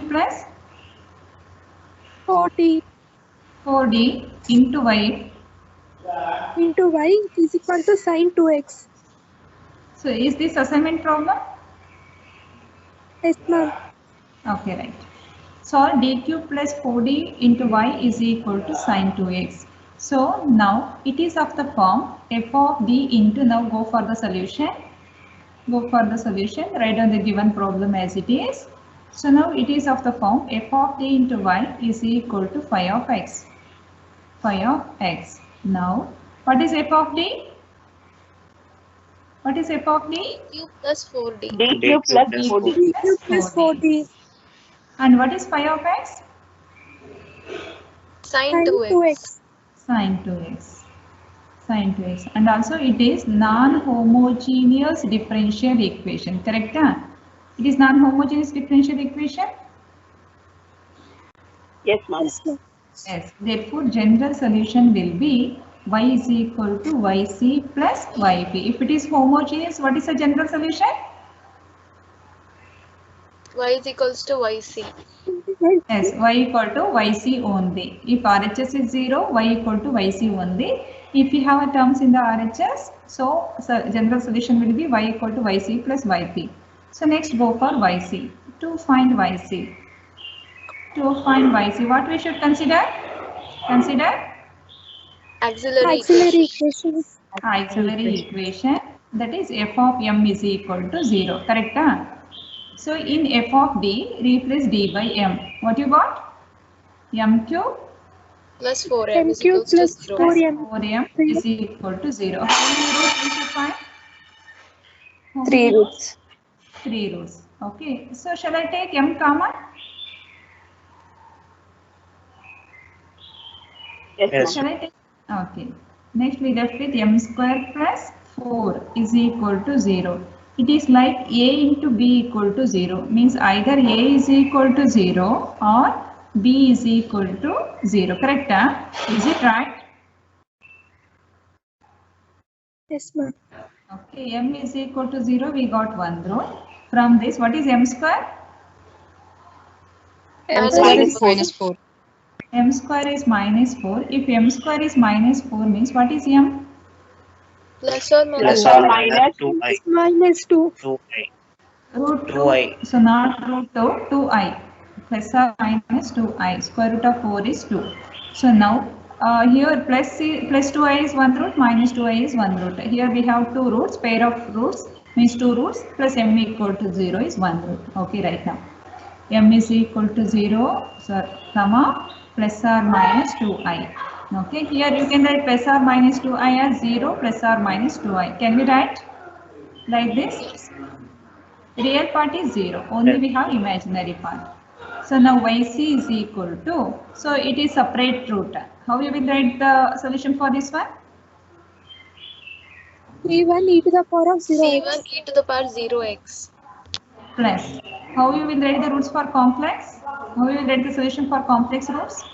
plus 4D 4D into y. into y is equal to sin 2x. So is this assignment problem? Yes, ma'am. Okay, right. So d cube plus 4d into y is equal to sin 2x. So now it is of the form f of d into, now go for the solution. Go for the solution, write down the given problem as it is. So now it is of the form f of d into y is equal to phi of x. Phi of x. Now what is f of d? What is f of d? Cube plus 4D. D cube plus 4D. D cube plus 4D And what is phi of x? Sin sin 2x. 2x. Sin 2x. Sin 2x. And also it is non-homogeneous differential equation. Correct? It is non-homogeneous differential equation. Yes, ma'am. Yes, ma'am. Yes. Therefore, general solution will be y is equal to yc plus yp. If it is homogeneous, what is the general solution? Y is equals to YC. Yes, y equal to yc only. If RHS is 0, y equal to yc only. If you have a terms in the RHS, so general solution will be y equal to yc plus yp. So next go for yc. To find yc. To find yc, what we should consider? Consider Auxiliary Auxiliary equation. equation. auxiliary equation, that is f of m is equal to 0. Correct? So in f of d, replace d by m. What you got? M cube Plus 4m M is cube equals to plus 0. 4m. 4m is equal to 0. How many roots we should find? How 3 many roots. 3 roots. Okay. So shall I take m common? Yes, Shall ma'am. I take? Okay. Next we left with m square plus 4 is equal to 0. It is like a into b equal to 0. Means either a is equal to 0 or b is equal to 0. Correct? Is it right? Yes, ma'am. Okay. M is equal to 0. We got one row. From this, what is m square? M square is is minus 4. M square is minus 4. If m square is minus 4 means what is m? Plus or minus Plus or minus Is minus 2. 2i. Root 2i. So not root 2, 2i. Plus or minus 2i. Square root of 4 is 2. So now here plus 2i is one root, minus 2i is one root. Here we have two roots, pair of roots means two roots, plus m equal to 0 is one root. Okay, right now. M is equal to 0, so comma, plus or minus 2i. Okay, here you can write plus or minus 2i as 0 plus or minus 2i. Can we write like this? Real part is 0, only we have imaginary part. So now yc is equal to, so it is separate root. How you will write the solution for this one? C1 e to the power of 0x. C1 e to the power 0x. Plus. How you will write the roots for complex? How you will write the solution for complex roots?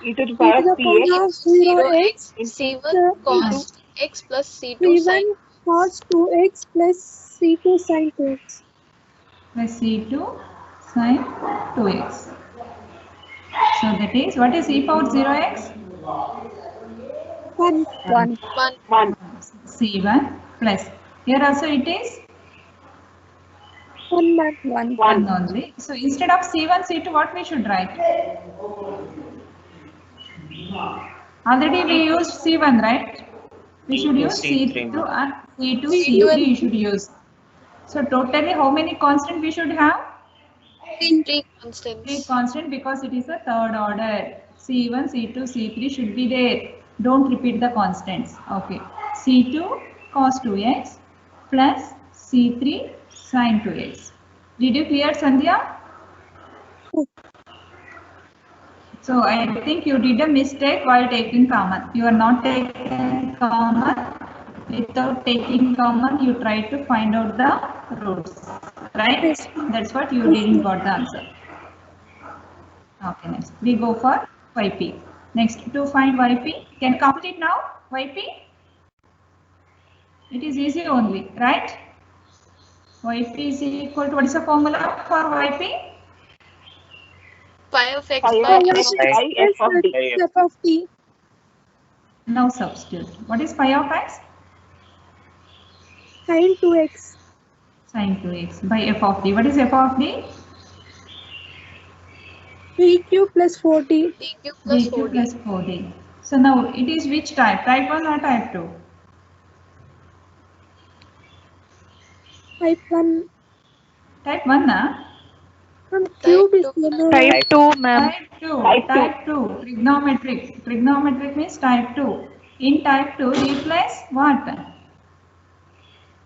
e to the E power to the of power px of 0x. C1 cos x plus C2 C1 sin. cos 2x plus C2 sin 2x. Plus C2 sin 2x. So that is, what is e power 0x? 1. 1. 1. C1 plus. Here also it is 1 mark 1. 1 only. So instead of C1, C2, what we should write? Already we used C1, right? We should use C2 and C2, C3 you should use. So totally how many constant we should have? 3 3 constants. constant because it is a third order. C1, C2, C3 should be there. Don't repeat the constants. Okay. C2 cos 2x plus C3 sin 2x. Did you clear, Sandhya? So I think you did a mistake while taking common. You are not taking common. Without taking common, you try to find out the roots. Right? Yes. That's what you didn't got the answer. Okay, next. We go for YP. Next, to find YP. Can you complete now? YP? It is easy only, right? YP is equal to, what is the formula for YP? Phi of x Phi by of f x of by f of d. F of t. Now substitute. What is phi of x? Sin 2x. Sin 2x by f of d. What is f of d? dq plus 4d. dq plus dq 4d. plus 4d. So now it is which type? Type 1 or type 2? Type 1. Type 1 na? From cube is two. yellow. Type 2, ma'am. Type 2. Type two. Type 2. Trigonometric. Trigonometric means type 2. In type 2, replace what?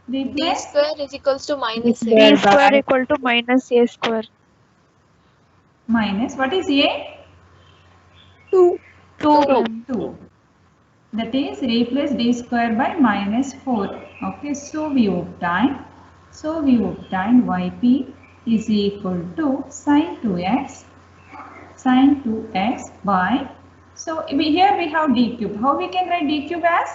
d Replace square is equals to minus D a. square equal to minus a square. minus. What is a? 2. 2, ma'am. 2. That is replace d square by minus 4. Okay, so we obtain yp is equal to sin 2x by, so here we have d cube. How we can write d cube as?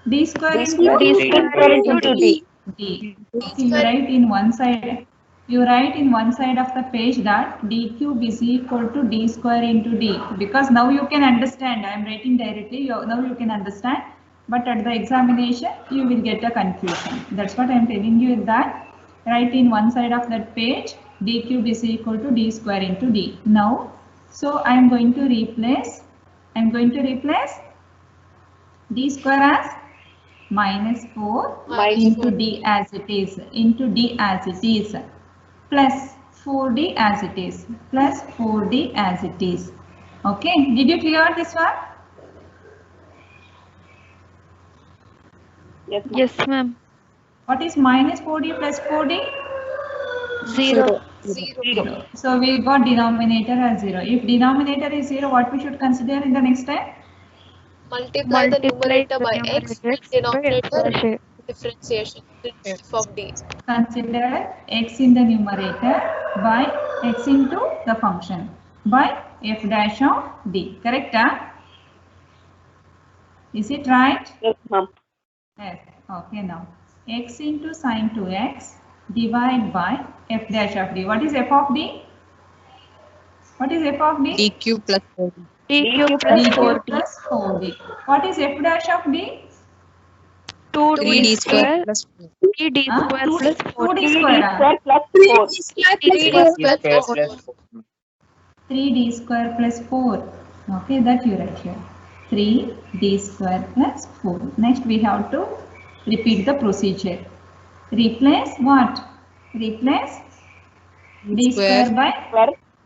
D square into D square into D. d. Okay, you write in one side. You write in one side of the page that d cube is equal to d square into d, because now you can understand. I am writing directly. Now you can understand. But at the examination, you will get a confusion. That's what I am telling you, that write in one side of that page d cube is equal to d square into d. Now, so I am going to replace. D square as minus 4 Minus into d as it is, plus 4d as it is, Okay, did you clear this one? Yes, ma'am. Yes, ma'am. What is minus 4d plus 4d? 0. 0. So we got denominator as 0. If denominator is 0, what we should consider in the next step? Multiply the numerator by x and by denominator f dash a. differentiation. F of d. Consider x in the numerator by x into the function by f dash of d. Correct? Is it right? Yes, ma'am. Yes. Okay, now x into sin 2x divide by f dash of d. What is f of d? What is f of d? dq plus 4d. dq plus dq 4d. plus 4d. What is f dash of d? 2d 3d square square. plus 4. 3d square plus 4d. 2d 3d square. square plus 4. 3d square plus 4. 3d square plus 4. Okay, that you write here. 3d square plus 4. Next we have to repeat the procedure. Replace what? Replace d square by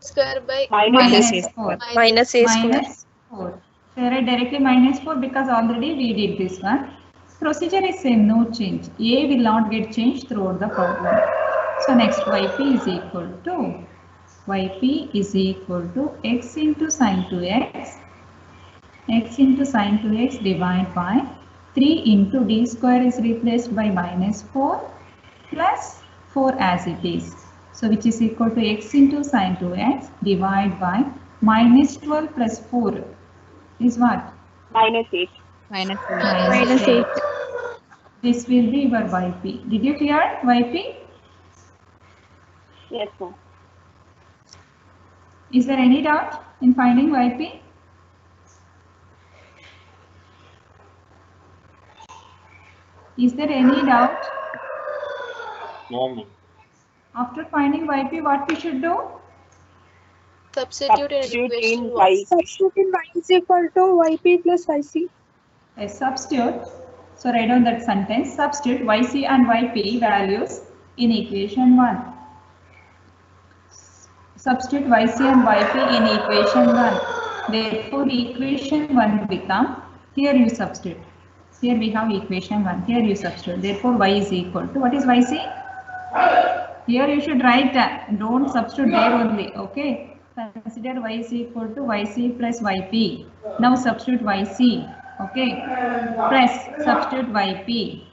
Square by minus Minus 4. Minus a square. Minus 4. So I write directly minus 4 because already we did this one. Procedure is same, no change. A will not get changed throughout the problem. So next yp is equal to x into sin 2x. X into sin 2x divided by 3 into d square is replaced by minus 4 plus 4 as it is. So which is equal to x into sin 2x divided by minus 12 plus 4 is what? Minus 8. Minus Minus 8. This will be your yp. Did you clear yp? Yes, ma'am. Is there any doubt in finding yp? Is there any doubt? No, ma'am. After finding yp, what we should do? substitute in Substitute equation in 1. y. Substitute in y is equal to yp plus yc. A substitute. So write down that sentence. Substitute yc and yp values in equation 1. Substitute yc and yp in equation 1. Therefore, equation 1 become, here you substitute. Here we have equation 1. Here you substitute. Therefore, y is equal to, what is yc? Here you should write, don't substitute there only. Okay. Consider y is equal to yc plus yp. Now substitute yc. Okay. Plus substitute yp.